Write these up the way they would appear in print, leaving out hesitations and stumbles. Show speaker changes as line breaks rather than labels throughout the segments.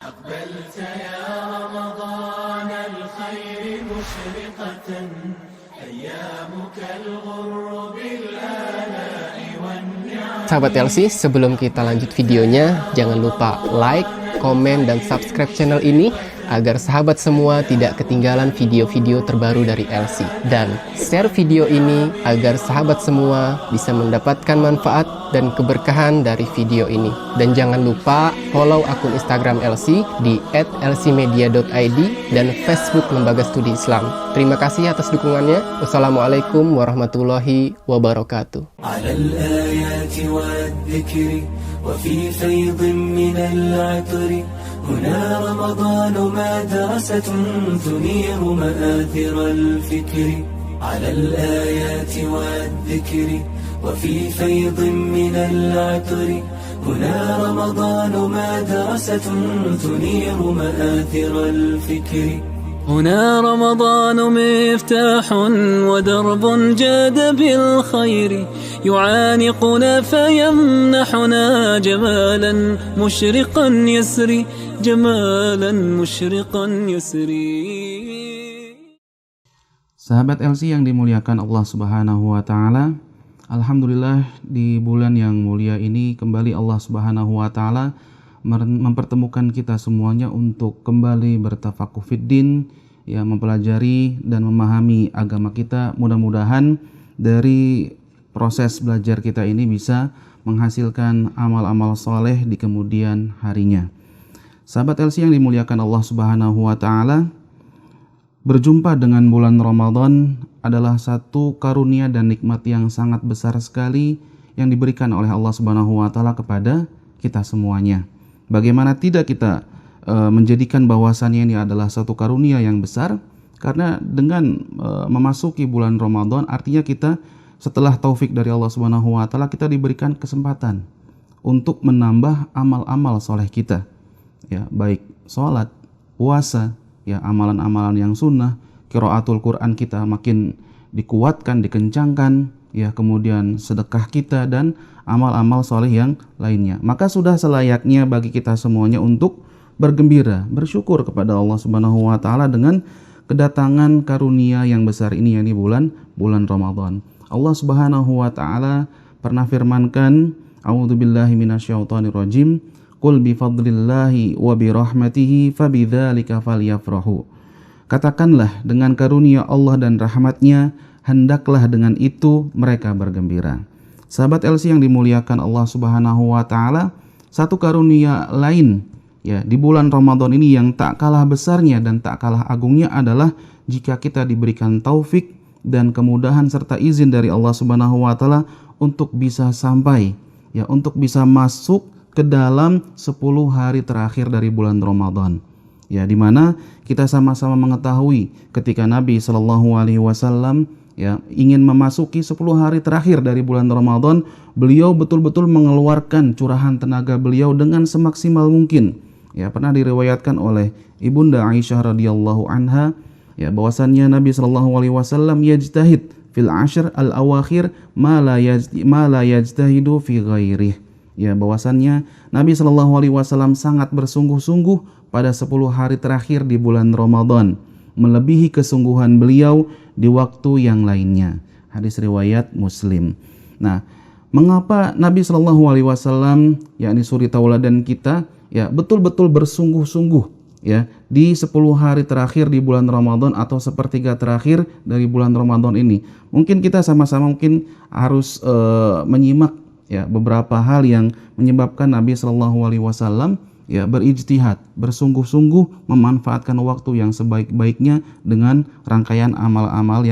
أقبلت يا رمضان الخير مشرقة أيامك الغر بالآلاء والنعم.
Sahabat LC, sebelum kita lanjut videonya, jangan lupa like, komen, dan subscribe channel ini agar sahabat semua tidak ketinggalan video-video terbaru dari LC. Dan share video ini agar sahabat semua bisa mendapatkan manfaat dan keberkahan dari video ini. Dan jangan lupa follow akun Instagram LC di @lcmedia.id dan Facebook Lembaga Studi Islam. Terima kasih atas dukungannya. Wassalamualaikum warahmatullahi wabarakatuh.
والذكر وفي فيض من العطر هنا رمضان مدرسة تنير مآثر الفكر على الآيات والذكر وفي فيض من العطر هنا رمضان مدرسة تنير مآثر الفكر هنا رمضان مفتاح ودرب جاد بالخير يعانقنا فيمنحنا جمالا مشرقا يسري جمالا مشرقا يسري.
Sahabat LC yang dimuliakan Allah Subhanahu wa taala, alhamdulillah di bulan yang mulia ini kembali Allah Subhanahu wa taala mempertemukan kita semuanya untuk kembali bertafakuh fiddin, ya, mempelajari dan memahami agama kita. Mudah-mudahan dari proses belajar kita ini bisa menghasilkan amal-amal soleh di kemudian harinya. Sahabat LC yang dimuliakan Allah Subhanahu wa taala, berjumpa dengan bulan Ramadan adalah satu karunia dan nikmat yang sangat besar sekali yang diberikan oleh Allah Subhanahu wa taala kepada kita semuanya. Bagaimana tidak kita menjadikan bahwasannya ini adalah satu karunia yang besar, karena dengan memasuki bulan Ramadan artinya kita setelah taufik dari Allah Subhanahu wa taala kita diberikan kesempatan untuk menambah amal-amal soleh kita, ya, baik sholat, puasa, ya, amalan-amalan yang sunnah, qiraatul Quran kita makin dikuatkan, dikencangkan, ya, kemudian sedekah kita dan amal-amal soleh yang lainnya. Maka sudah selayaknya bagi kita semuanya untuk bergembira, bersyukur kepada Allah Subhanahu wa taala dengan kedatangan karunia yang besar ini, yakni bulan Ramadan. Allah Subhanahu wa taala pernah firmankan, a'udzubillahi minasyaitonirrajim, qul bifadlillahi wa birahmatihi fabidzalika falyafrahu. Katakanlah, dengan karunia Allah dan rahmatnya hendaklah dengan itu mereka bergembira. Sahabat LC yang dimuliakan Allah Subhanahu wa taala, satu karunia lain, ya, di bulan Ramadan ini yang tak kalah besarnya dan tak kalah agungnya adalah jika kita diberikan taufik dan kemudahan serta izin dari Allah Subhanahu wa taala untuk bisa sampai, ya, untuk bisa masuk ke dalam 10 hari terakhir dari bulan Ramadan. Ya, di mana kita sama-sama mengetahui ketika Nabi Shallallahu alaihi wasallam, ya, ingin memasuki 10 hari terakhir dari bulan Ramadan, beliau betul-betul mengeluarkan curahan tenaga beliau dengan semaksimal mungkin. Ya, pernah diriwayatkan oleh Ibunda Aisyah radhiyallahu anha, ya, bahwasannya Nabi Shallallahu alaihi wasallam yajtahid fil ashr al-awakhir ma la yajtahidu fi ghairih. Ya, bahwasannya Nabi Shallallahu alaihi wasallam sangat bersungguh-sungguh pada 10 hari terakhir di bulan Ramadan, melebihi kesungguhan beliau di waktu yang lainnya. Hadis riwayat Muslim. Nah, mengapa Nabi Shallallahu alaihi wasallam, yakni suri tauladan kita, ya, betul-betul bersungguh-sungguh, ya, di 10 hari terakhir di bulan Ramadan atau sepertiga terakhir dari bulan Ramadan ini? Mungkin kita sama-sama mungkin harus menyimak, ya, beberapa hal yang menyebabkan Nabi Shallallahu alaihi wasallam, ya, berijtihad, bersungguh-sungguh memanfaatkan waktu yang sebaik-baiknya dengan rangkaian amal-amal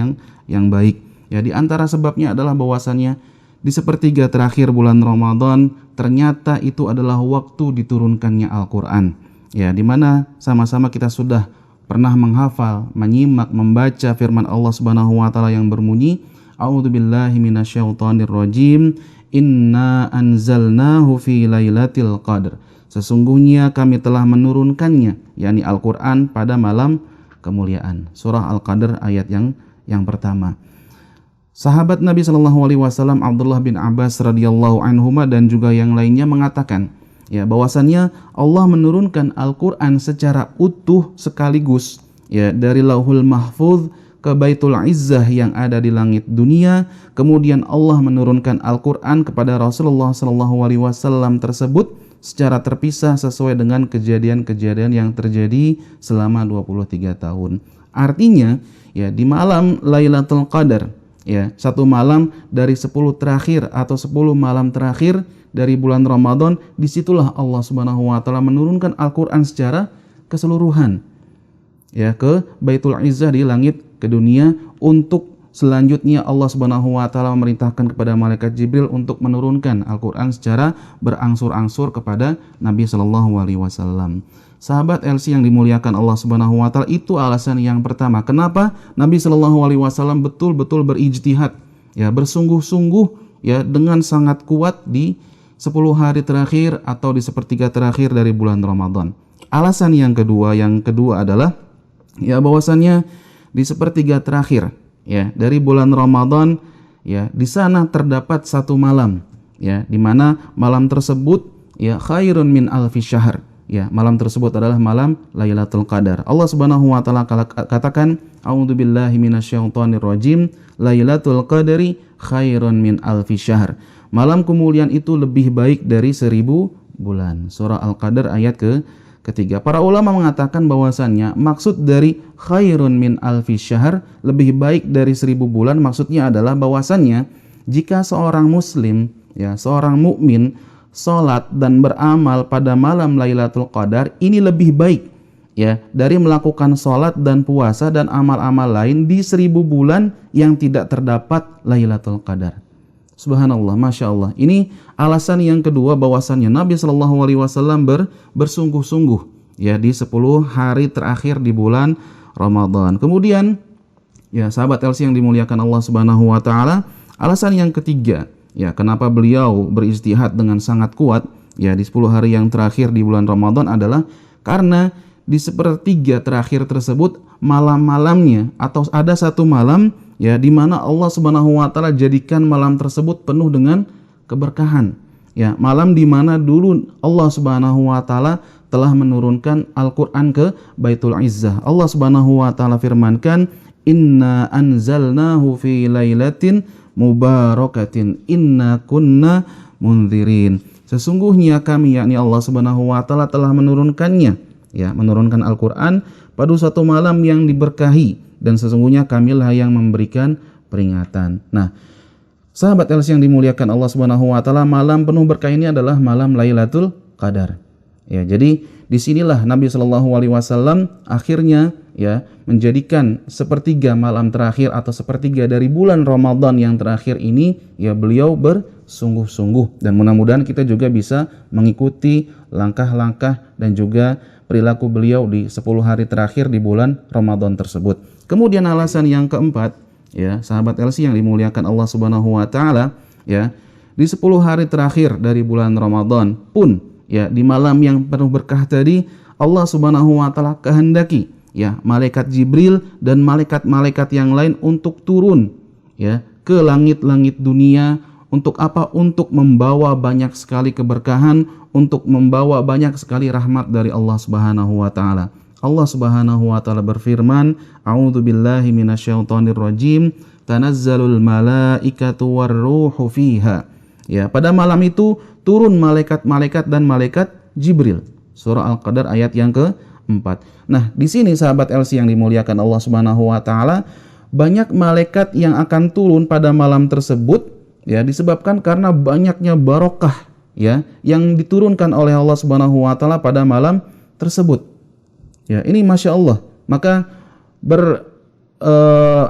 yang baik. Ya, di antara sebabnya adalah bahwasannya di sepertiga terakhir bulan Ramadan ternyata itu adalah waktu diturunkannya Al-Qur'an. Ya, di mana sama-sama kita sudah pernah menghafal, menyimak, membaca firman Allah Subhanahu wa taala yang berbunyi, a'udzubillahi minasyaitonirrajim, inna anzalnahu fi lailatul qadr. Sesungguhnya kami telah menurunkannya, yakni Al-Quran, pada malam kemuliaan. Surah Al-Qadr ayat yang pertama. Sahabat Nabi Shallallahu alaihi wasallam Abdullah bin Abbas radhiyallahu anhuma dan juga yang lainnya mengatakan ya bahwasannya Allah menurunkan Al-Qur'an secara utuh sekaligus ya dari Lauhul Mahfuz ke Baitul Izzah yang ada di langit dunia. Kemudian Allah menurunkan Al-Qur'an kepada Rasulullah SAW tersebut secara terpisah sesuai dengan kejadian-kejadian yang terjadi selama 23 tahun. Artinya ya di malam Lailatul Qadar, ya satu malam dari 10 terakhir atau 10 malam terakhir dari bulan Ramadan, disitulah Allah Subhanahu wa taala menurunkan Al-Qur'an secara keseluruhan ya ke Baitul Izzah di langit ke dunia, untuk selanjutnya Allah Subhanahu wa taala memerintahkan kepada malaikat Jibril untuk menurunkan Al-Qur'an secara berangsur-angsur kepada Nabi sallallahu alaihi wasallam. Sahabat LC yang dimuliakan Allah Subhanahu wa taala, itu alasan yang pertama kenapa Nabi sallallahu alaihi wasallam betul-betul berijtihad ya, bersungguh-sungguh ya dengan sangat kuat di 10 hari terakhir atau di sepertiga terakhir dari bulan Ramadan. Alasan yang kedua adalah ya bahwasannya di sepertiga terakhir ya dari bulan Ramadan ya di sana terdapat satu malam ya di mana malam tersebut ya khairun min alfi syahr. Ya, malam tersebut adalah malam Lailatul Qadar. Allah Subhanahu wa taala katakan, "A'udzubillahi minasyaitonir rajim. Lailatul Qadri khairun min alfi syahr." Malam kemuliaan itu lebih baik dari 1000 bulan. Surah Al-Qadar ayat ketiga. Para ulama mengatakan bahwasannya maksud dari khairun min alfi syahr, lebih baik dari 1000 bulan, maksudnya adalah bahwasannya jika seorang muslim ya, seorang mukmin salat dan beramal pada malam Lailatul Qadar, ini lebih baik ya dari melakukan salat dan puasa dan amal-amal lain di 1000 bulan yang tidak terdapat Lailatul Qadar. Subhanallah, Masya Allah. Ini alasan yang kedua bahwasannya Nabi Shallallahu Alaihi Wasallam bersungguh-sungguh ya di 10 hari terakhir di bulan Ramadan. Kemudian ya sahabat LC yang dimuliakan Allah Subhanahu Wa Taala, alasan yang ketiga ya kenapa beliau berijtihad dengan sangat kuat ya di 10 hari yang terakhir di bulan Ramadan adalah karena di sepertiga terakhir tersebut malam-malamnya atau ada satu malam ya di mana Allah Subhanahu wa taala jadikan malam tersebut penuh dengan keberkahan. Ya, malam di mana dulu Allah Subhanahu wa taala telah menurunkan Al-Qur'an ke Baitul Izzah. Allah Subhanahu wa taala firmankan, "Inna anzalnahu fi lailatin mubarakatin inna kunna mundzirin." Sesungguhnya kami, yakni Allah Subhanahu wa taala, telah menurunkannya, ya, menurunkan Al-Qur'an pada suatu malam yang diberkahi, dan sesungguhnya kamilah yang memberikan peringatan. Nah, sahabat LC yang dimuliakan Allah Subhanahu wa taala, malam penuh berkah ini adalah malam Lailatul Qadar. Ya, jadi disinilah Nabi Shallallahu alaihi wasallam akhirnya ya menjadikan sepertiga malam terakhir atau sepertiga dari bulan Ramadan yang terakhir ini ya beliau bersungguh-sungguh, dan mudah-mudahan kita juga bisa mengikuti langkah-langkah dan juga perilaku beliau di 10 hari terakhir di bulan Ramadan tersebut. Kemudian alasan yang keempat ya sahabat LC yang dimuliakan Allah Subhanahu wa taala, ya di 10 hari terakhir dari bulan Ramadan pun ya di malam yang penuh berkah tadi, Allah Subhanahu wa taala kehendaki ya malaikat Jibril dan malaikat-malaikat yang lain untuk turun ya ke langit-langit dunia. Untuk apa? Untuk membawa banyak sekali keberkahan, untuk membawa banyak sekali rahmat dari Allah Subhanahu wa taala. Allah Subhanahu wa taala berfirman, "A'udzubillahi minasyaitonir rajim, tanazzalul malaikatu warruhu fiha." Ya, pada malam itu turun malaikat-malaikat dan malaikat Jibril. Surah Al-Qadar ayat yang ke-4. Nah, di sini sahabat LC yang dimuliakan Allah Subhanahu wa taala, banyak malaikat yang akan turun pada malam tersebut ya disebabkan karena banyaknya barokah ya yang diturunkan oleh Allah Subhanahu wa taala pada malam tersebut. Ya, ini Masya Allah. Maka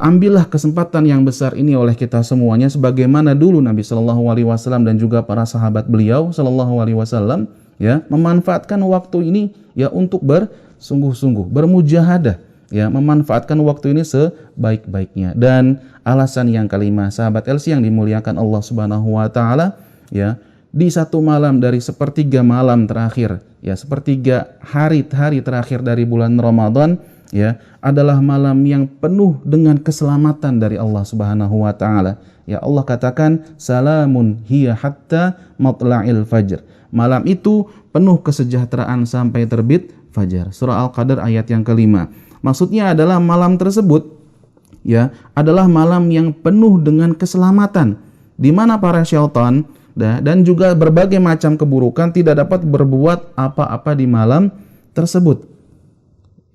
ambillah kesempatan yang besar ini oleh kita semuanya, sebagaimana dulu Nabi Shallallahu alaihi wasallam dan juga para sahabat beliau Shallallahu alaihi wasallam ya memanfaatkan waktu ini ya untuk bersungguh-sungguh, bermujahadah, ya memanfaatkan waktu ini sebaik-baiknya. Dan alasan yang kelima sahabat LC yang dimuliakan Allah Subhanahu wa taala, ya di satu malam dari sepertiga malam terakhir, ya sepertiga hari terakhir dari bulan Ramadan, ya adalah malam yang penuh dengan keselamatan dari Allah Subhanahu wa taala. Ya Allah katakan, salamun hiya hatta matla'il fajr. malam itu penuh kesejahteraan sampai terbit fajar. Surah Al-Qadr ayat yang kelima. Maksudnya adalah malam tersebut ya adalah malam yang penuh dengan keselamatan, di mana para syaitan dan juga berbagai macam keburukan tidak dapat berbuat apa-apa di malam tersebut.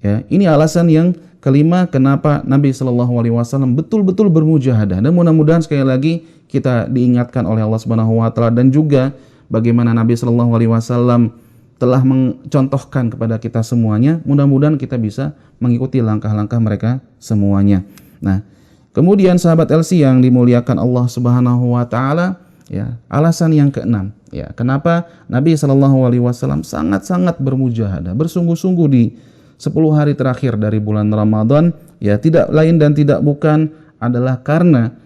Ya, ini alasan yang kelima kenapa Nabi Shallallahu Alaihi Wasallam betul-betul bermujahadah, dan mudah-mudahan sekali lagi kita diingatkan oleh Allah Subhanahu Wa Taala, dan juga bagaimana Nabi Shallallahu Alaihi Wasallam telah mencontohkan kepada kita semuanya. Mudah-mudahan kita bisa mengikuti langkah-langkah mereka semuanya. Nah, kemudian sahabat LC yang dimuliakan Allah Subhanahu Wa Taala, ya, alasan yang keenam, ya, kenapa Nabi Shallallahu Alaihi Wasallam sangat-sangat bermujahadah, bersungguh-sungguh di 10 hari terakhir dari bulan Ramadan, ya, tidak lain dan tidak bukan adalah karena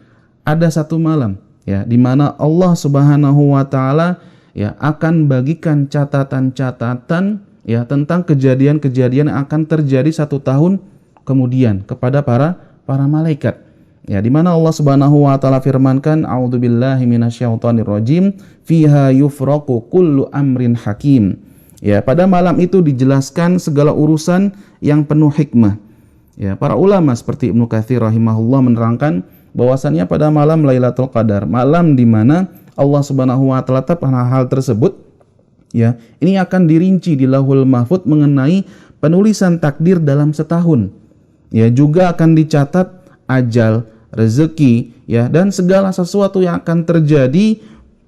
ada satu malam, ya, di mana Allah Subhanahu Wa Taala, ya, akan bagikan catatan-catatan, ya, tentang kejadian-kejadian yang akan terjadi 1 tahun kemudian kepada para malaikat. Ya, di mana Allah Subhanahu Wa Taala firmankan, a'udzubillahi minasyaitonirrajim, fiha yufraqu kullu amrin hakim. Ya, pada malam itu dijelaskan segala urusan yang penuh hikmah. Ya, para ulama seperti Ibnu Katsir rahimahullah menerangkan bahwasannya pada malam Lailatul Qadar, malam di mana Allah Subhanahu Wa Taala tetapkan hal tersebut, ya, ini akan dirinci di Lauhul Mahfuz mengenai penulisan takdir dalam setahun. Ya, juga akan dicatat ajal, rezeki, ya, dan segala sesuatu yang akan terjadi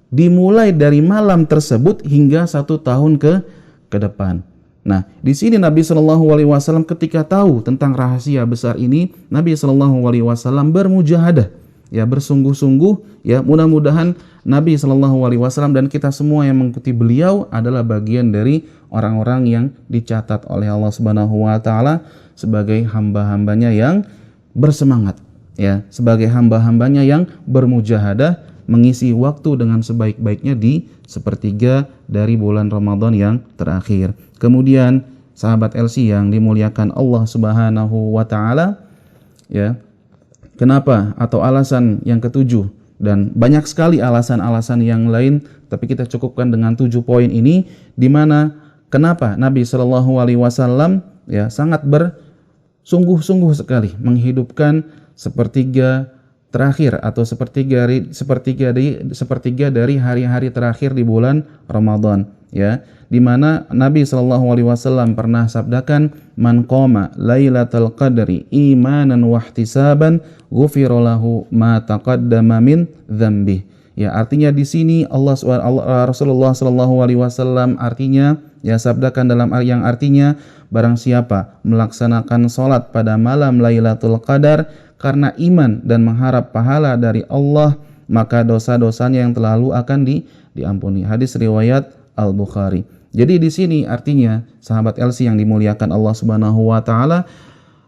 dimulai dari malam tersebut hingga 1 tahun ke depan. Nah, di sini Nabi Shallallahu Alaihi Wasallam ketika tahu tentang rahasia besar ini, Nabi Shallallahu Alaihi Wasallam bermujahadah, ya, bersungguh-sungguh, ya. Mudah-mudahan Nabi Shallallahu Alaihi Wasallam dan kita semua yang mengikuti beliau adalah bagian dari orang-orang yang dicatat oleh Allah Subhanahu Wa Taala sebagai hamba-hambanya yang bersemangat, ya, sebagai hamba-hambanya yang bermujahadah mengisi waktu dengan sebaik-baiknya di sepertiga dari bulan Ramadan yang terakhir. Kemudian sahabat LC yang dimuliakan Allah Subhanahu Wa Taala, ya, kenapa atau alasan yang ketujuh, dan banyak sekali alasan-alasan yang lain, tapi kita cukupkan dengan 7 poin ini, di mana kenapa Nabi Shallallahu Alaihi Wasallam, ya, sangat bersungguh-sungguh sekali menghidupkan sepertiga terakhir atau sepertiga dari hari-hari terakhir di bulan Ramadan, ya, di mana Nabi Shallallahu Alaihi Wasallam pernah sabdakan, man qama lailatul qadri imanan wa ihtisaban ghufira lahu ma taqaddama min dzambi. Ya, artinya di sini Rasulullah Shallallahu Alaihi Wasallam artinya, ya, sabdakan dalam yang artinya, barang siapa melaksanakan sholat pada malam Lailatul Qadar karena iman dan mengharap pahala dari Allah, maka dosa-dosanya yang terlalu akan diampuni. Hadis riwayat Al-Bukhari. Jadi di sini artinya sahabat LC yang dimuliakan Allah Subhanahu Wa Taala,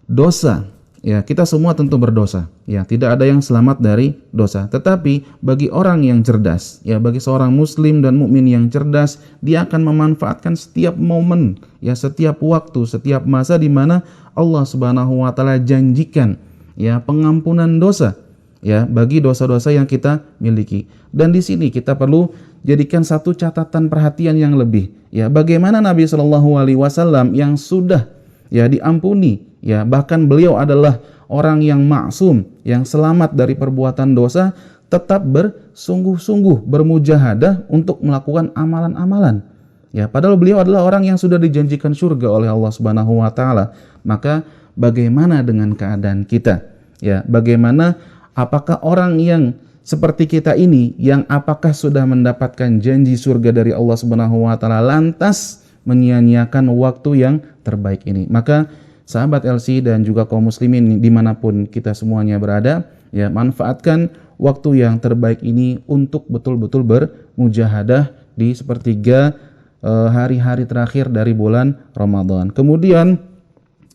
dosa, ya, kita semua tentu berdosa, ya, tidak ada yang selamat dari dosa. Tetapi bagi orang yang cerdas, ya, bagi seorang muslim dan mukmin yang cerdas, dia akan memanfaatkan setiap momen, ya, setiap waktu, setiap masa di mana Allah Subhanahu Wa Taala janjikan, ya, pengampunan dosa, ya, bagi dosa-dosa yang kita miliki. Dan di sini kita perlu jadikan satu catatan perhatian yang lebih, ya, bagaimana Nabi Shallallahu Alaihi Wasallam yang sudah, ya, diampuni, ya, bahkan beliau adalah orang yang maksum, yang selamat dari perbuatan dosa, tetap bersungguh-sungguh bermujahadah untuk melakukan amalan-amalan, ya, padahal beliau adalah orang yang sudah dijanjikan surga oleh Allah Subhanahu Wa Taala. Maka bagaimana dengan keadaan kita, ya, bagaimana, apakah orang yang seperti kita ini, yang apakah sudah mendapatkan janji surga dari Allah Subhanahu Wa Taala lantas menyia-nyiakan waktu yang terbaik ini? Maka sahabat LC dan juga kaum muslimin dimanapun kita semuanya berada, ya, manfaatkan waktu yang terbaik ini untuk betul-betul bermujahadah di sepertiga hari-hari terakhir dari bulan Ramadan. Kemudian,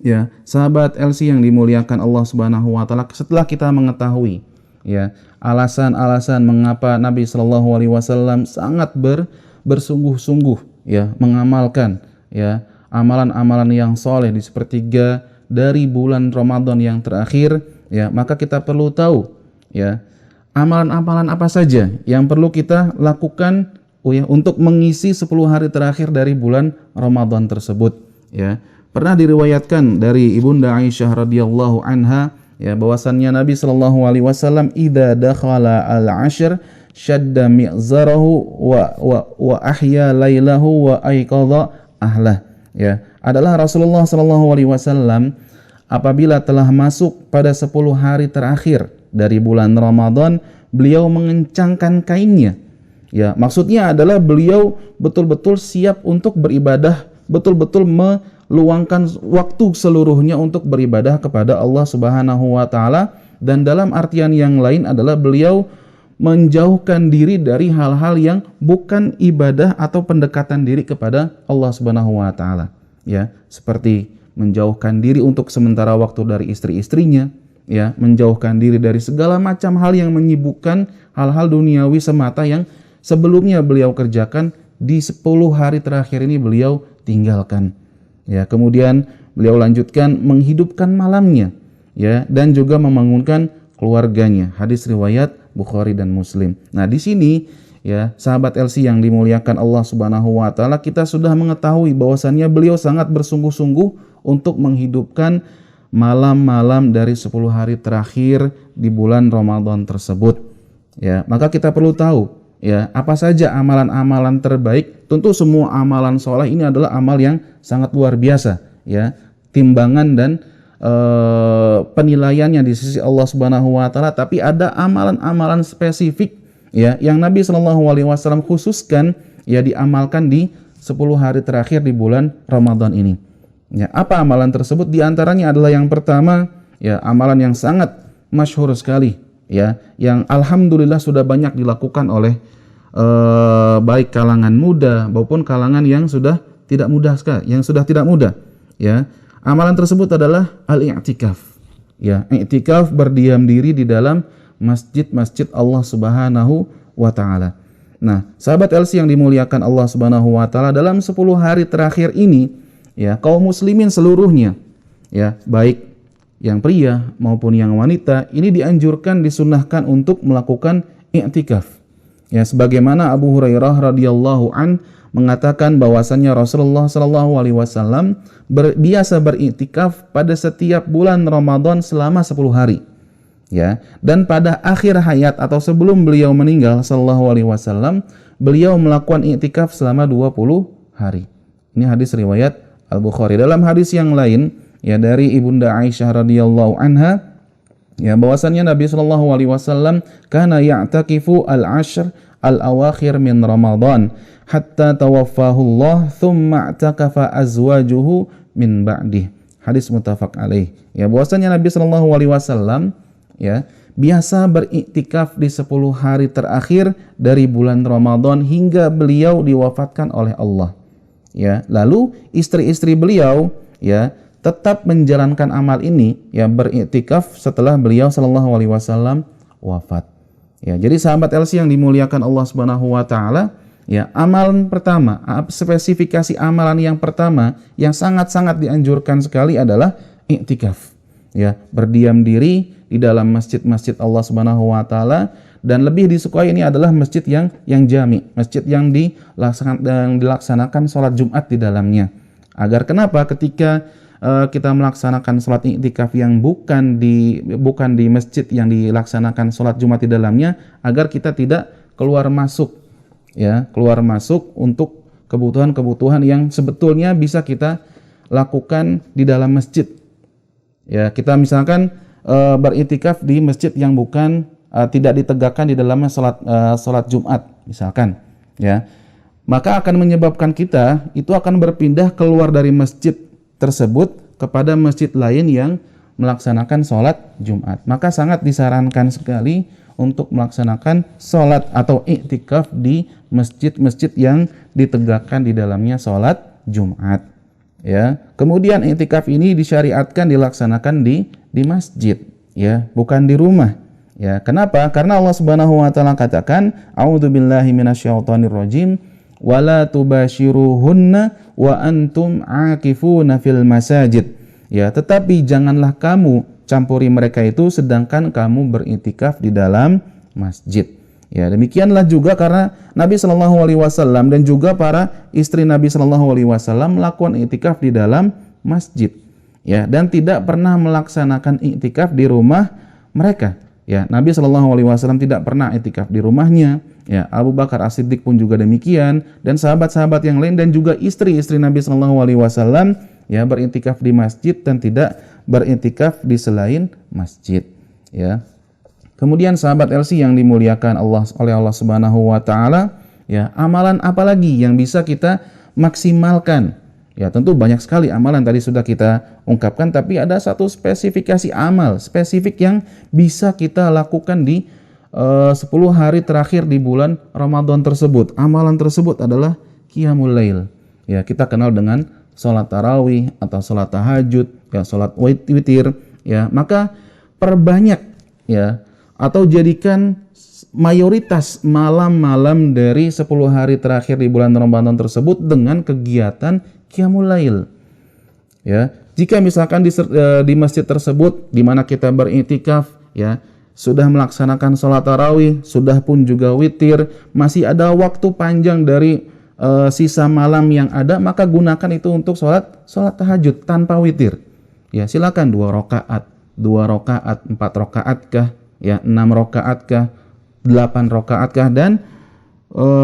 ya, sahabat LC yang dimuliakan Allah Subhanahu Wa Taala, setelah kita mengetahui, ya, alasan-alasan mengapa Nabi Shallallahu Alaihi Wasallam sangat bersungguh-sungguh, ya, mengamalkan, ya, amalan-amalan yang soleh di sepertiga dari bulan Ramadan yang terakhir, ya, maka kita perlu tahu, ya, amalan-amalan apa saja yang perlu kita lakukan untuk mengisi 10 hari terakhir dari bulan Ramadan tersebut, ya. Pernah diriwayatkan dari Ibunda Aisyah radhiyallahu anha, ya, bahwasannya Nabi sallallahu alaihi wasallam idza dakhala al-ashr syadda mi'zarahu wa ahya lailahu wa aiqadha ahlah, ya. Adalah Rasulullah sallallahu alaihi wasallam apabila telah masuk pada 10 hari terakhir dari bulan Ramadan, beliau mengencangkan kainnya. Ya, maksudnya adalah beliau betul-betul siap untuk beribadah, betul-betul meluangkan waktu seluruhnya untuk beribadah kepada Allah Subhanahu wa taala, dan dalam artian yang lain adalah beliau menjauhkan diri dari hal-hal yang bukan ibadah atau pendekatan diri kepada Allah Subhanahu wa taala. Ya, seperti menjauhkan diri untuk sementara waktu dari istri-istrinya, ya, menjauhkan diri dari segala macam hal yang menyibukkan, hal-hal duniawi semata yang sebelumnya beliau kerjakan, di 10 hari terakhir ini beliau tinggalkan. Ya, kemudian beliau lanjutkan menghidupkan malamnya, ya, dan juga membangunkan keluarganya. Hadis riwayat Bukhari dan Muslim. Nah, di sini, ya, sahabat LC yang dimuliakan Allah Subhanahu wa taala, kita sudah mengetahui bahwasannya beliau sangat bersungguh-sungguh untuk menghidupkan malam-malam dari 10 hari terakhir di bulan Ramadan tersebut. Ya, maka kita perlu tahu, ya, apa saja amalan-amalan terbaik. Tentu semua amalan soleh ini adalah amal yang sangat luar biasa, ya. Timbangan dan penilaiannya di sisi Allah Subhanahu wa taala, tapi ada amalan-amalan spesifik, ya, yang Nabi Shallallahu alaihi wasallam khususkan, ya, diamalkan di 10 hari terakhir di bulan Ramadan ini. Ya, apa amalan tersebut? Di antaranya adalah yang pertama, ya, amalan yang sangat masyhur sekali, ya, yang alhamdulillah sudah banyak dilakukan oleh baik kalangan muda maupun kalangan yang sudah tidak muda sekali, yang sudah tidak muda, ya. Amalan tersebut adalah al-i'tikaf. Ya, i'tikaf, berdiam diri di dalam masjid-masjid Allah Subhanahu wa taala. Nah, sahabat LC yang dimuliakan Allah Subhanahu wa taala, dalam 10 hari terakhir ini, ya, kaum muslimin seluruhnya, ya, baik yang pria maupun yang wanita, ini dianjurkan, disunahkan untuk melakukan i'tikaf. Ya, sebagaimana Abu Hurairah radhiyallahu an mengatakan bahwasannya Rasulullah sallallahu alaihi wasallam biasa beriktikaf pada setiap bulan Ramadan selama 10 hari. Ya, dan pada akhir hayat atau sebelum beliau meninggal sallallahu alaihi wasallam, beliau melakukan iktikaf selama 20 hari. Ini hadis riwayat Al-Bukhari. Dalam hadis yang lain, ya, dari Ibunda Aisyah radhiyallahu anha, ya, bahwasannya Nabi sallallahu alaihi wasallam kana ya'takifu al-ashr al-awakhir min Ramadan hatta tawaffahu Allah thumma i'takafa azwajuhu min ba'dih. Hadis muttafaq alaih. Ya, bahwasanya Nabi sallallahu alaihi wasallam, ya, biasa beriktikaf di 10 hari terakhir dari bulan Ramadan hingga beliau diwafatkan oleh Allah. Ya, lalu istri-istri beliau, ya, tetap menjalankan amal ini, ya, beriktikaf setelah beliau sallallahu alaihi wasallam wafat. Ya, jadi sahabat LC yang dimuliakan Allah Subhanahu wa taala, ya, amalan pertama, spesifikasi amalan yang pertama yang sangat-sangat dianjurkan sekali adalah iktikaf. Ya, berdiam diri di dalam masjid-masjid Allah Subhanahu wa taala, dan lebih disukai ini adalah masjid yang jami, masjid yang dilaksanakan sholat Jumat di dalamnya. Agar kenapa? Ketika kita melaksanakan sholat iktikaf yang bukan di masjid yang dilaksanakan sholat Jumat di dalamnya, agar kita tidak keluar masuk, ya, keluar masuk untuk kebutuhan-kebutuhan yang sebetulnya bisa kita lakukan di dalam masjid. Ya, kita misalkan beriktikaf di masjid yang bukan tidak ditegakkan di dalamnya sholat Jumat misalkan, ya, maka akan menyebabkan kita itu akan berpindah keluar dari masjid tersebut kepada masjid lain yang melaksanakan sholat Jumat. Maka sangat disarankan sekali untuk melaksanakan sholat atau iktikaf di masjid-masjid yang ditegakkan di dalamnya sholat Jumat. Ya, kemudian iktikaf ini disyariatkan dilaksanakan di masjid, ya, bukan di rumah. Ya, kenapa? Karena Allah Subhanahu wa taala katakan, "A'udzubillahi minasyaitonirrajim, wala tubashiruhunna wa antum 'akifuna fil masajid." Ya, tetapi janganlah kamu campuri mereka itu sedangkan kamu beriktikaf di dalam masjid. Ya, demikianlah juga karena Nabi Shallallahu Alaihi Wasallam dan juga para istri Nabi Shallallahu Alaihi Wasallam melakukan iktikaf di dalam masjid, ya, dan tidak pernah melaksanakan iktikaf di rumah mereka. Ya, Nabi Shallallahu Alaihi Wasallam tidak pernah iktikaf di rumahnya. Ya, Abu Bakar As-Siddiq pun juga demikian, dan sahabat-sahabat yang lain dan juga istri-istri Nabi Shallallahu Alaihi Wasallam ya beriktikaf di masjid dan tidak beriktikaf di selain masjid. Ya. Kemudian sahabat LC yang dimuliakan oleh Allah Subhanahu wa taala, ya, amalan apa lagi yang bisa kita maksimalkan? Ya, tentu banyak sekali amalan tadi sudah kita ungkapkan, tapi ada satu spesifikasi amal spesifik yang bisa kita lakukan di 10 hari terakhir di bulan Ramadan tersebut. Amalan tersebut adalah qiyamul lail. Ya, kita kenal dengan salat tarawih atau salat tahajud, ya, salat witir, ya. Maka perbanyak, ya, atau jadikan mayoritas malam-malam dari 10 hari terakhir di bulan Ramadan tersebut dengan kegiatan qiyamul lail. Ya, jika misalkan di masjid tersebut di mana kita beriktikaf, ya, sudah melaksanakan sholat tarawih, sudah pun juga witir, masih ada waktu panjang dari sisa malam yang ada, maka gunakan itu untuk sholat tahajud tanpa witir. Ya, silakan 2 rakaat, 4 rakaat kah? Ya, 6 rakaat kah, 8 rakaat kah, dan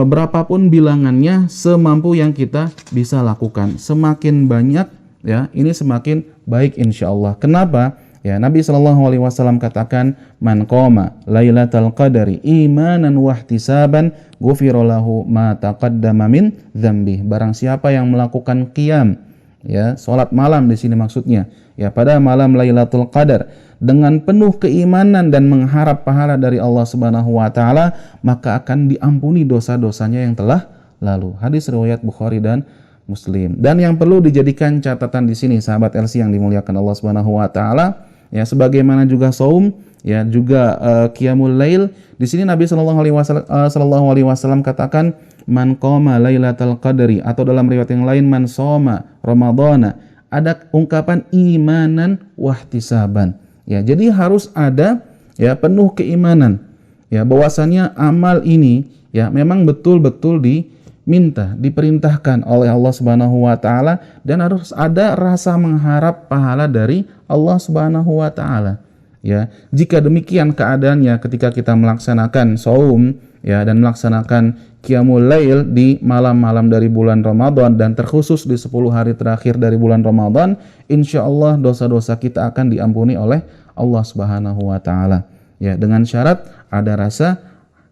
berapapun bilangannya semampu yang kita bisa lakukan. Semakin banyak, ya, ini semakin baik insyaallah. Kenapa? Ya, Nabi Shallallahu Alaihi Wasallam katakan, man qoma lailatal qadari imanan wahtisaban ghufira lahu ma taqaddama min dzambi. Barang siapa yang melakukan qiyam, ya, salat malam di sini maksudnya, ya, pada malam Lailatul Qadar dengan penuh keimanan dan mengharap pahala dari Allah Subhanahu wa taala, maka akan diampuni dosa-dosanya yang telah lalu. Hadis riwayat Bukhari dan Muslim. Dan yang perlu dijadikan catatan di sini sahabat LC yang dimuliakan Allah Subhanahu wa taala, ya, sebagaimana juga saum, ya, juga qiyamul lail. Di sini Nabi sallallahu alaihi wasallam katakan man qama lailatal qadri, atau dalam riwayat yang lain man shoma ramadhana. Ada ungkapan imanan wahtisaban. Ya, jadi harus ada, ya, penuh keimanan, ya, bahwasannya amal ini, ya, memang betul-betul diminta, diperintahkan oleh Allah Subhanahu wa taala, dan harus ada rasa mengharap pahala dari Allah Subhanahu wa taala. Ya, jika demikian keadaannya ketika kita melaksanakan saum, ya, dan melaksanakan qiyamul lail di malam-malam dari bulan Ramadan dan terkhusus di 10 hari terakhir dari bulan Ramadan, insyaallah dosa-dosa kita akan diampuni oleh Allah Subhanahu wa taala. Ya, dengan syarat ada rasa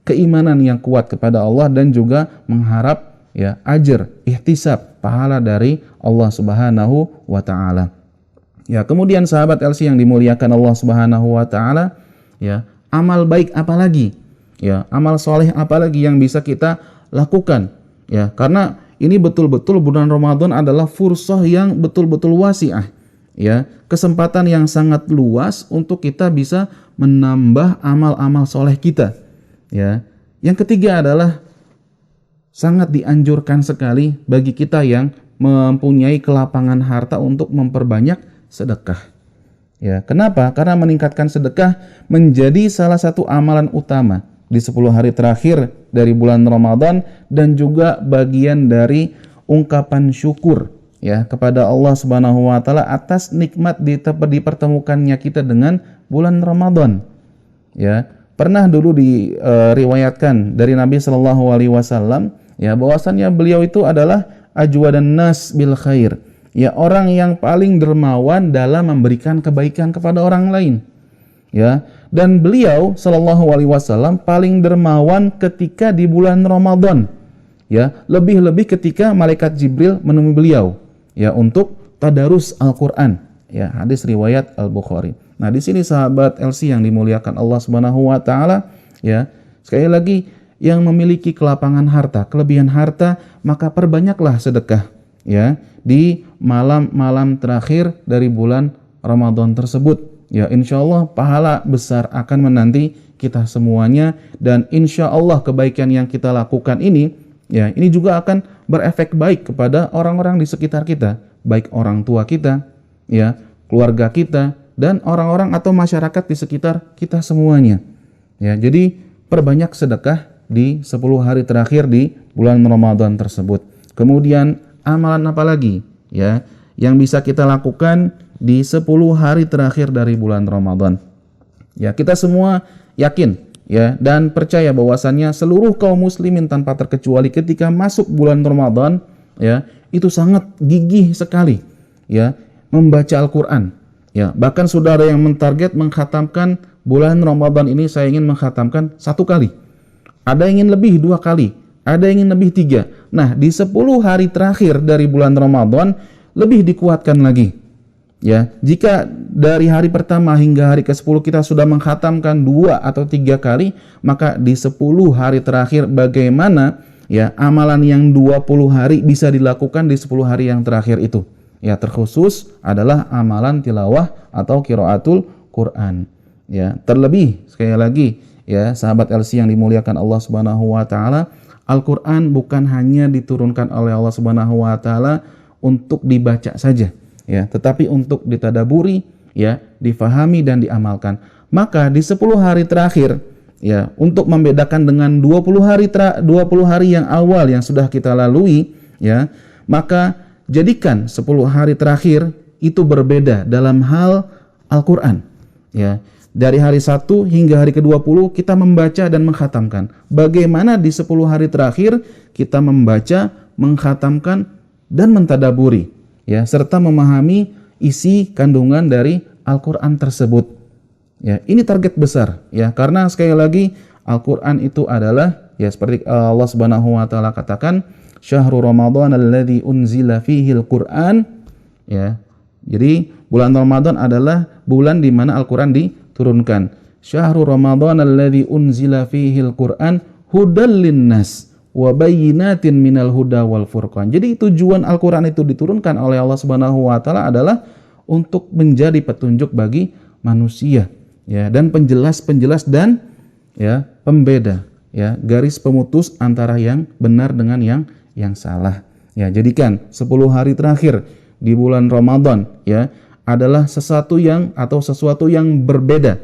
keimanan yang kuat kepada Allah dan juga mengharap, ya, ajr, ihtisab, pahala dari Allah Subhanahu wa taala. Ya, kemudian sahabat LC yang dimuliakan Allah Subhanahu wa taala, ya, amal baik apa lagi? Ya, amal soleh apa lagi yang bisa kita lakukan? Ya, karena ini betul-betul bulan Ramadan adalah fursah yang betul-betul wasi'ah. Ya, kesempatan yang sangat luas untuk kita bisa menambah amal-amal soleh kita. Ya, yang ketiga adalah sangat dianjurkan sekali bagi kita yang mempunyai kelapangan harta untuk memperbanyak sedekah. Ya, kenapa? Karena meningkatkan sedekah menjadi salah satu amalan utama di 10 hari terakhir dari bulan Ramadan dan juga bagian dari ungkapan syukur, ya, kepada Allah Subhanahu wa taala atas nikmat dipertemukannya kita dengan bulan Ramadan. Ya, pernah dulu diriwayatkan dari Nabi Shallallahu alaihi wasallam, ya, bahwasannya beliau itu adalah ajwadan nas bil khair. Ya, orang yang paling dermawan dalam memberikan kebaikan kepada orang lain. Ya, dan beliau Shallallahu alaihi wasallam paling dermawan ketika di bulan Ramadan. Ya, lebih-lebih ketika malaikat Jibril menemui beliau, ya, untuk tadarus Al-Qur'an. Ya, hadis riwayat Al-Bukhari. Nah, di sini sahabat LC yang dimuliakan Allah Subhanahu wa taala, ya, sekali lagi yang memiliki kelapangan harta, kelebihan harta, maka perbanyaklah sedekah, ya, di malam-malam terakhir dari bulan Ramadan tersebut. Ya, insyaallah pahala besar akan menanti kita semuanya, dan insyaallah kebaikan yang kita lakukan ini, ya, ini juga akan berefek baik kepada orang-orang di sekitar kita, baik orang tua kita, ya, keluarga kita, dan orang-orang atau masyarakat di sekitar kita semuanya. Ya, jadi perbanyak sedekah di 10 hari terakhir di bulan Ramadan tersebut. Kemudian amalan apa lagi ya yang bisa kita lakukan di 10 hari terakhir dari bulan Ramadan? Ya, kita semua yakin ya dan percaya bahwasannya seluruh kaum muslimin tanpa terkecuali ketika masuk bulan Ramadan ya itu sangat gigih sekali ya membaca Al-Qur'an. Ya, bahkan sudah ada yang mentarget mengkhatamkan bulan Ramadan ini, saya ingin mengkhatamkan 1 kali. Ada yang ingin lebih 2 kali, ada yang ingin lebih 3. Nah, di 10 hari terakhir dari bulan Ramadan lebih dikuatkan lagi. Ya, jika dari hari pertama hingga hari ke-10 kita sudah mengkhatamkan 2 atau 3 kali, maka di 10 hari terakhir bagaimana ya amalan yang 20 hari bisa dilakukan di 10 hari yang terakhir itu. Ya, terkhusus adalah amalan tilawah atau qiraatul Quran. Ya, terlebih sekali lagi ya, sahabat LC yang dimuliakan Allah Subhanahu wa taala, Al-Qur'an bukan hanya diturunkan oleh Allah Subhanahu wa taala untuk dibaca saja, ya, tetapi untuk ditadaburi, ya, difahami dan diamalkan. Maka di 10 hari terakhir, ya, untuk membedakan dengan 20 hari yang awal yang sudah kita lalui, ya, maka jadikan 10 hari terakhir itu berbeda dalam hal Al-Qur'an, ya. Dari hari 1 hingga hari ke-20 kita membaca dan mengkhatamkan. Bagaimana di 10 hari terakhir kita membaca, mengkhatamkan dan mentadaburi, ya, serta memahami isi kandungan dari Al-Qur'an tersebut. Ya, ini target besar, ya, karena sekali lagi Al-Qur'an itu adalah, ya, seperti Allah Subhanahu wa taala katakan, Syahrul Ramadan alladzi unzila fihil Qur'an, ya. Jadi bulan Ramadan adalah bulan di mana Al-Qur'an diturunkan. Syahrul Ramadan alladzi unzila fihil Qur'an hudal linnas wa bayyinatin minal huda wal furqan. Jadi tujuan Al-Qur'an itu diturunkan oleh Allah Subhanahu wa taala adalah untuk menjadi petunjuk bagi manusia, ya, dan penjelas dan, ya, pembeda, ya, garis pemutus antara yang benar dengan yang salah. Ya, jadikan 10 hari terakhir di bulan Ramadan, ya, adalah sesuatu yang berbeda,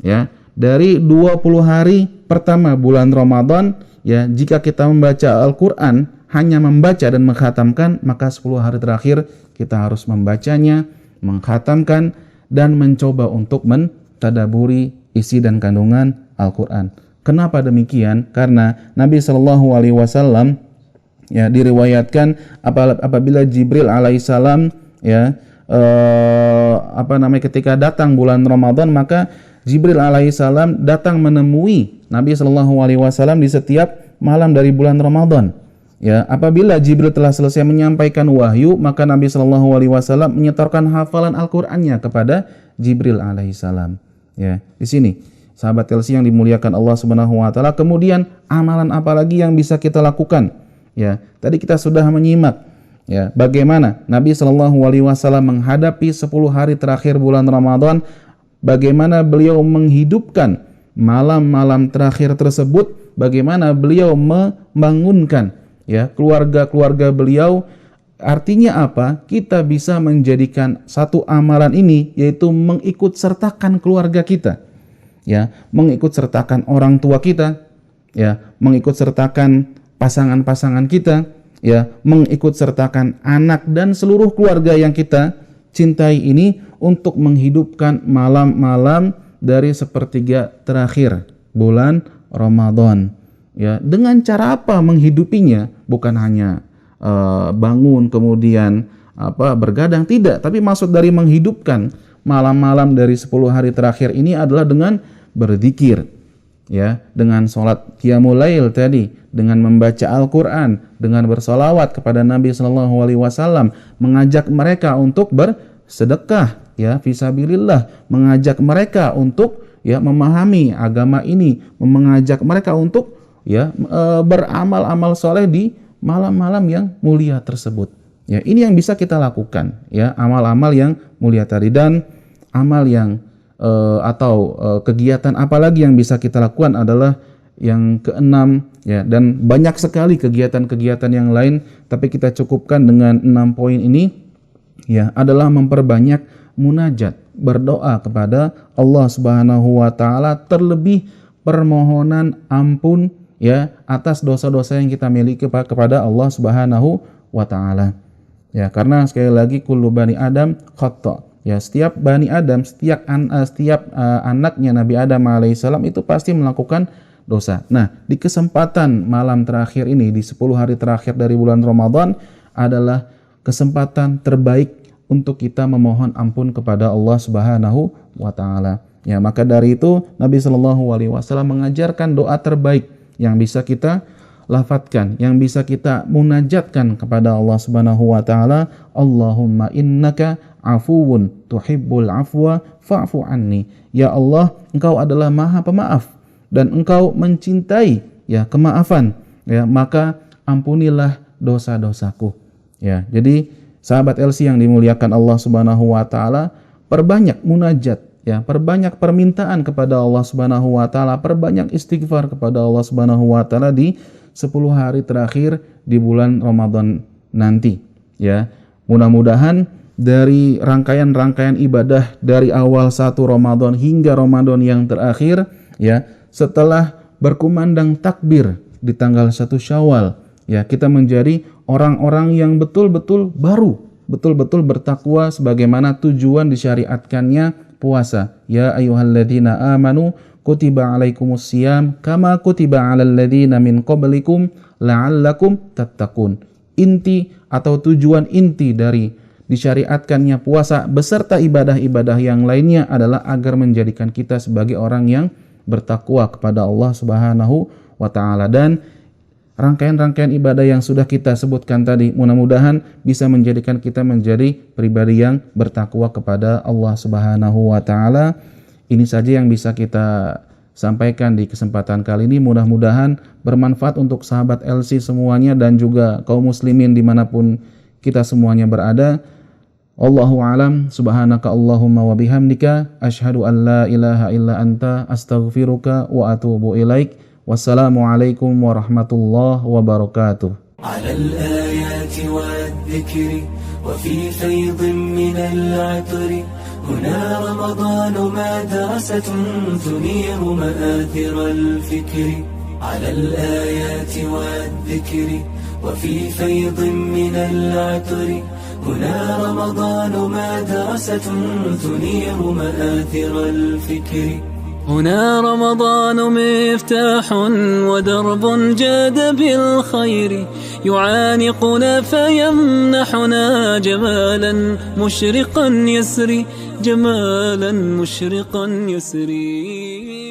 ya. Dari 20 hari pertama bulan Ramadan, ya, jika kita membaca Al-Qur'an hanya membaca dan mengkhatamkan, maka 10 hari terakhir kita harus membacanya, mengkhatamkan dan mencoba untuk mentadaburi isi dan kandungan Al-Qur'an. Kenapa demikian? Karena Nabi Shallallahu alaihi wasallam, ya, diriwayatkan apabila Jibril alaihissalam, ya, ketika datang bulan Ramadan, maka Jibril alaihissalam datang menemui Nabi Shallallahu alaihi wasallam di setiap malam dari bulan Ramadan. Ya, apabila Jibril telah selesai menyampaikan wahyu, maka Nabi Shallallahu alaihi wasallam menyetorkan hafalan Al-Qur'annya kepada Jibril alaihissalam. Ya, di sini sahabat LC yang dimuliakan Allah Subhanahu wa taala, kemudian amalan apa lagi yang bisa kita lakukan? Ya, tadi kita sudah menyimak, ya, bagaimana Nabi Shallallahu alaihi wasallam menghadapi 10 hari terakhir bulan Ramadan, bagaimana beliau menghidupkan malam-malam terakhir tersebut, bagaimana beliau membangunkan, ya, keluarga-keluarga beliau. Artinya apa? Kita bisa menjadikan satu amalan ini, yaitu mengikut sertakan keluarga kita, ya, mengikut sertakan orang tua kita, ya, mengikut sertakan pasangan-pasangan kita, ya, mengikut sertakan anak dan seluruh keluarga yang kita cintai ini untuk menghidupkan malam-malam dari sepertiga terakhir bulan Ramadan. Ya, dengan cara apa menghidupinya? Bukan hanya bangun kemudian bergadang, tidak, tapi maksud dari menghidupkan malam-malam dari 10 hari terakhir ini adalah dengan berzikir, ya, dengan sholat qiyamul lail tadi, dengan membaca Al-Qur'an, dengan bersolawat kepada Nabi Shallallahu alaihi wasallam, mengajak mereka untuk bersedekah, ya, fisabilillah, mengajak mereka untuk, ya, memahami agama ini, mengajak mereka untuk, ya, beramal-amal soleh di malam-malam yang mulia tersebut. Ya, ini yang bisa kita lakukan, ya, amal-amal yang mulia tadi. Dan amal yang kegiatan apalagi yang bisa kita lakukan adalah yang keenam, ya, dan banyak sekali kegiatan-kegiatan yang lain, tapi kita cukupkan dengan 6 poin ini, ya, adalah memperbanyak munajat, berdoa kepada Allah Subhanahu wa taala, terlebih permohonan ampun ya atas dosa-dosa yang kita miliki kepada Allah Subhanahu wa taala. Ya, karena sekali lagi kullu bani Adam khata'. Ya, setiap bani Adam, setiap anaknya Nabi Adam alaihissalam itu pasti melakukan dosa. Nah, di kesempatan malam terakhir ini, di 10 hari terakhir dari bulan Ramadan adalah kesempatan terbaik untuk kita memohon ampun kepada Allah Subhanahu wa taala. Ya, maka dari itu Nabi Shallallahu alaihi wasallam mengajarkan doa terbaik yang bisa kita lafadzkan, yang bisa kita munajatkan kepada Allah Subhanahu wa taala, Allahumma innaka afuwun tuhibbul afwa fa'fu anni. Ya Allah, Engkau adalah Maha Pemaaf dan Engkau mencintai ya kemaafan. Ya, maka ampunilah dosa-dosaku. Ya, jadi sahabat LC yang dimuliakan Allah Subhanahu wa taala, perbanyak munajat ya, perbanyak permintaan kepada Allah Subhanahu wa taala, perbanyak istighfar kepada Allah Subhanahu wa taala di 10 hari terakhir di bulan Ramadan nanti ya. Mudah-mudahan dari rangkaian-rangkaian ibadah dari awal 1 Ramadan hingga Ramadan yang terakhir ya, setelah berkumandang takbir di tanggal 1 Syawal ya, kita menjadi orang-orang yang betul-betul baru, betul-betul bertakwa sebagaimana tujuan disyariatkannya puasa. Ya ayyuhalladzina amanu kutiba alaikumusiyam kama kutiba alal ladzina min qablikum la'allakum tattaqun. Inti atau tujuan inti dari disyariatkannya puasa beserta ibadah-ibadah yang lainnya adalah agar menjadikan kita sebagai orang yang bertakwa kepada Allah Subhanahu wa taala. Dan rangkaian-rangkaian ibadah yang sudah kita sebutkan tadi mudah-mudahan bisa menjadikan kita menjadi pribadi yang bertakwa kepada Allah Subhanahu wa taala. Ini saja yang bisa kita sampaikan di kesempatan kali ini. Mudah-mudahan bermanfaat untuk sahabat LC semuanya dan juga kaum muslimin dimanapun kita semuanya berada. Allahu a'lam. Subhanaka Allahumma wa bihamdika asyhadu an la ilaha illa anta astaghfiruka wa atubu ilaik. Wassalamualaikum warahmatullahi wabarakatuh.
على الآيات والذكر وفي فيض من العطر هنا رمضان مدرسة تنير مآثر الفكر. على الآيات والذكر وفي فيض من العطر هنا رمضان مدرسة تنير مآثر الفكر. هنا رمضان مفتاح ودرب جاد بالخير يعانقنا فيمنحنا جمالا مشرقا يسري جمالا مشرقا يسري.